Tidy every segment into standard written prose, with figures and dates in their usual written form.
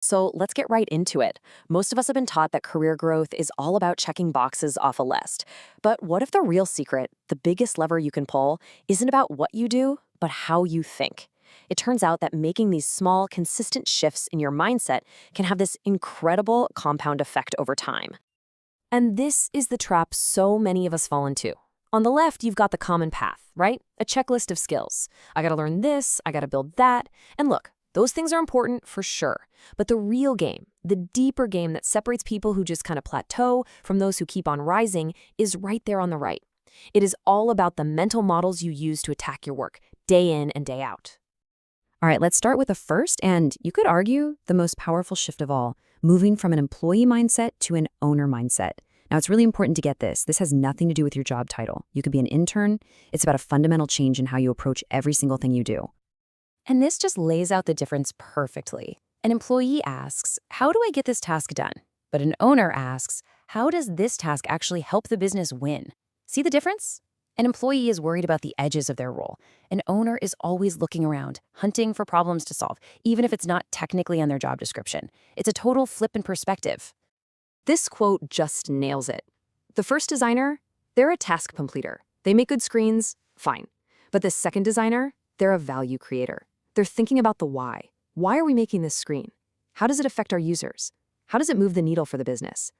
So let's get right into it. Most of us have been taught that career growth is all about checking boxes off a list. But what if the real secret, the biggest lever you can pull, isn't about what you do, but how you think? It turns out that making these small, consistent shifts in your mindset can have this incredible compound effect over time. And this is the trap so many of us fall into. On the left, you've got the common path, right? A checklist of skills. I gotta learn this, I gotta build that. And look, those things are important for sure. But the real game, the deeper game that separates people who just kind of plateau from those who keep on rising, is right there on the right. It is all about the mental models you use to attack your work, day in and day out. All right, let's start with the first, and you could argue the most powerful shift of all, moving from an employee mindset to an owner mindset. Now, it's really important to get this. This has nothing to do with your job title. You could be an intern. It's about a fundamental change in how you approach every single thing you do. And this just lays out the difference perfectly. An employee asks, how do I get this task done? But an owner asks, how does this task actually help the business win? See the difference? An employee is worried about the edges of their role. An owner is always looking around, hunting for problems to solve, even if it's not technically on their job description. It's a total flip in perspective. This quote just nails it. The first designer, they're a task completer. They make good screens, fine. But the second designer, they're a value creator. They're thinking about the why. Why are we making this screen? How does it affect our users? How does it move the needle for the business?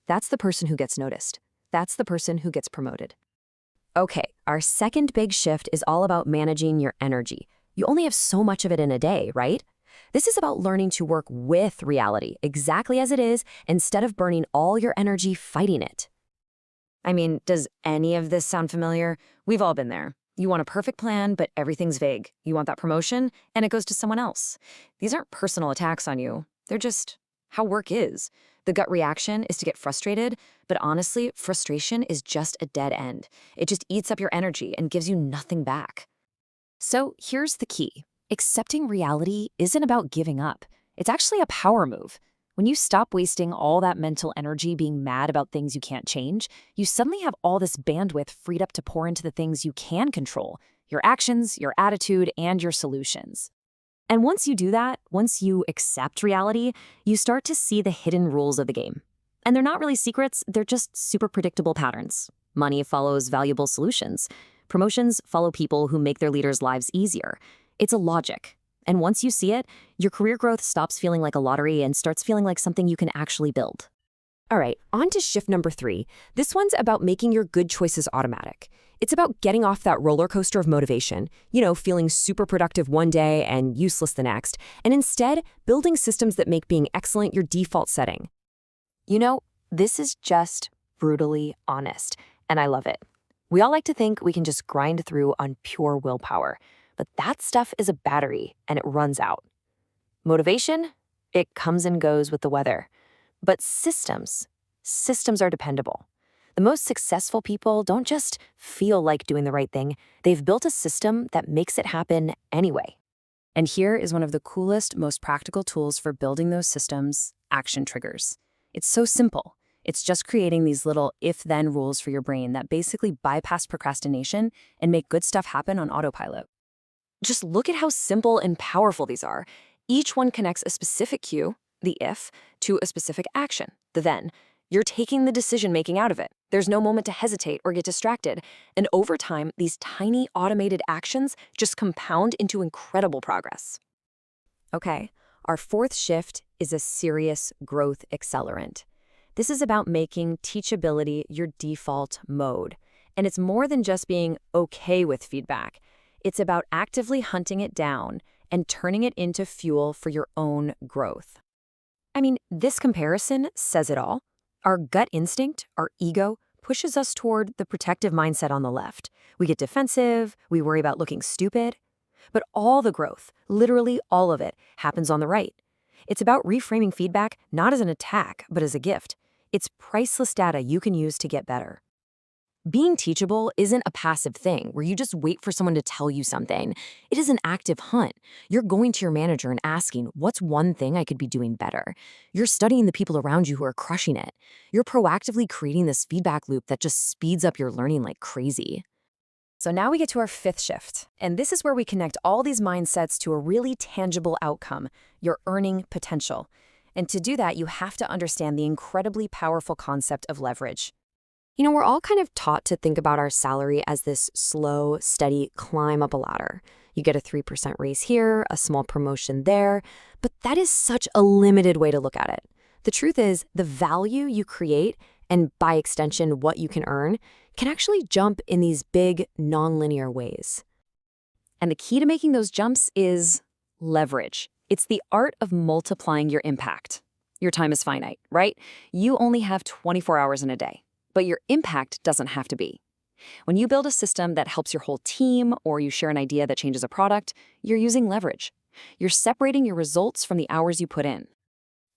That's the person who gets noticed. That's the person who gets promoted. Okay, our second big shift is all about managing your energy. You only have so much of it in a day, right? This is about learning to work with reality, exactly as it is, instead of burning all your energy fighting it. I mean, does any of this sound familiar? We've all been there. You want a perfect plan, but everything's vague. You want that promotion, and it goes to someone else. These aren't personal attacks on you. They're just how work is. The gut reaction is to get frustrated, but honestly, frustration is just a dead end. It just eats up your energy and gives you nothing back. So here's the key. Accepting reality isn't about giving up. It's actually a power move. When you stop wasting all that mental energy being mad about things you can't change, you suddenly have all this bandwidth freed up to pour into the things you can control, your actions, your attitude, and your solutions. And once you do that, once you accept reality, you start to see the hidden rules of the game. And they're not really secrets, they're just super predictable patterns. Money follows valuable solutions. Promotions follow people who make their leaders' lives easier. It's a logic. And once you see it, your career growth stops feeling like a lottery and starts feeling like something you can actually build. All right, on to shift number 3. This one's about making your good choices automatic. It's about getting off that roller coaster of motivation, feeling super productive one day and useless the next, and instead building systems that make being excellent your default setting. This is just brutally honest, and I love it. We all like to think we can just grind through on pure willpower. But that stuff is a battery, and it runs out. Motivation, it comes and goes with the weather. But systems are dependable. The most successful people don't just feel like doing the right thing. They've built a system that makes it happen anyway. And here is one of the coolest, most practical tools for building those systems: action triggers. It's so simple. It's just creating these little if-then rules for your brain that basically bypass procrastination and make good stuff happen on autopilot. Just look at how simple and powerful these are. Each one connects a specific cue, the if, to a specific action, the then. You're taking the decision-making out of it. There's no moment to hesitate or get distracted. And over time, these tiny automated actions just compound into incredible progress. Okay, our fourth shift is a serious growth accelerant. This is about making teachability your default mode. And it's more than just being okay with feedback. It's about actively hunting it down and turning it into fuel for your own growth. I mean, this comparison says it all. Our gut instinct, our ego, pushes us toward the protective mindset on the left. We get defensive, we worry about looking stupid. But all the growth, literally all of it, happens on the right. It's about reframing feedback not as an attack, but as a gift. It's priceless data you can use to get better. Being teachable isn't a passive thing where you just wait for someone to tell you something. It is an active hunt. You're going to your manager and asking, what's one thing I could be doing better? You're studying the people around you who are crushing it. You're proactively creating this feedback loop that just speeds up your learning like crazy. So now we get to our fifth shift, and this is where we connect all these mindsets to a really tangible outcome, your earning potential. And to do that, you have to understand the incredibly powerful concept of leverage. We're all kind of taught to think about our salary as this slow, steady climb up a ladder. You get a 3% raise here, a small promotion there, but that is such a limited way to look at it. The truth is, the value you create, and by extension, what you can earn, can actually jump in these big, nonlinear ways. And the key to making those jumps is leverage. It's the art of multiplying your impact. Your time is finite, right? You only have 24 hours in a day, but your impact doesn't have to be. When you build a system that helps your whole team or you share an idea that changes a product, you're using leverage. You're separating your results from the hours you put in.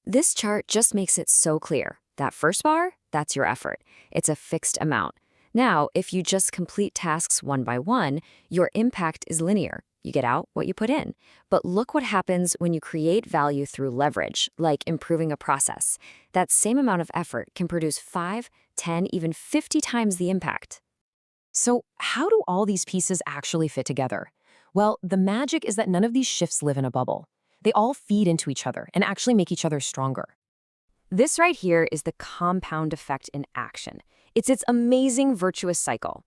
This chart just makes it so clear. That first bar, that's your effort. It's a fixed amount. Now, if you just complete tasks one by one, your impact is linear. You get out what you put in. But look what happens when you create value through leverage, like improving a process. That same amount of effort can produce 5, 10, even 50 times the impact. So how do all these pieces actually fit together? Well, the magic is that none of these shifts live in a bubble. They all feed into each other and actually make each other stronger. This right here is the compound effect in action. It's its amazing virtuous cycle.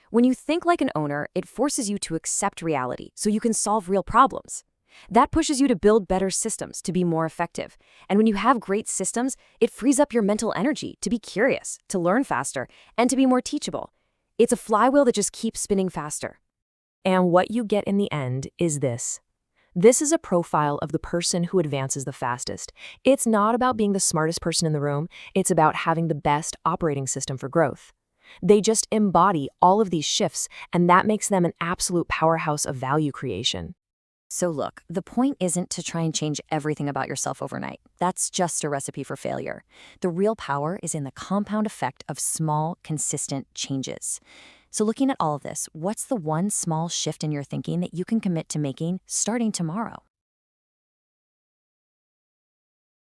When you think like an owner, it forces you to accept reality so you can solve real problems. That pushes you to build better systems to be more effective. And when you have great systems, it frees up your mental energy to be curious, to learn faster, and to be more teachable. It's a flywheel that just keeps spinning faster. And what you get in the end is this. This is a profile of the person who advances the fastest. It's not about being the smartest person in the room. It's about having the best operating system for growth. They just embody all of these shifts, and that makes them an absolute powerhouse of value creation. So look, the point isn't to try and change everything about yourself overnight. That's just a recipe for failure. The real power is in the compound effect of small, consistent changes. So looking at all of this, what's the one small shift in your thinking that you can commit to making starting tomorrow?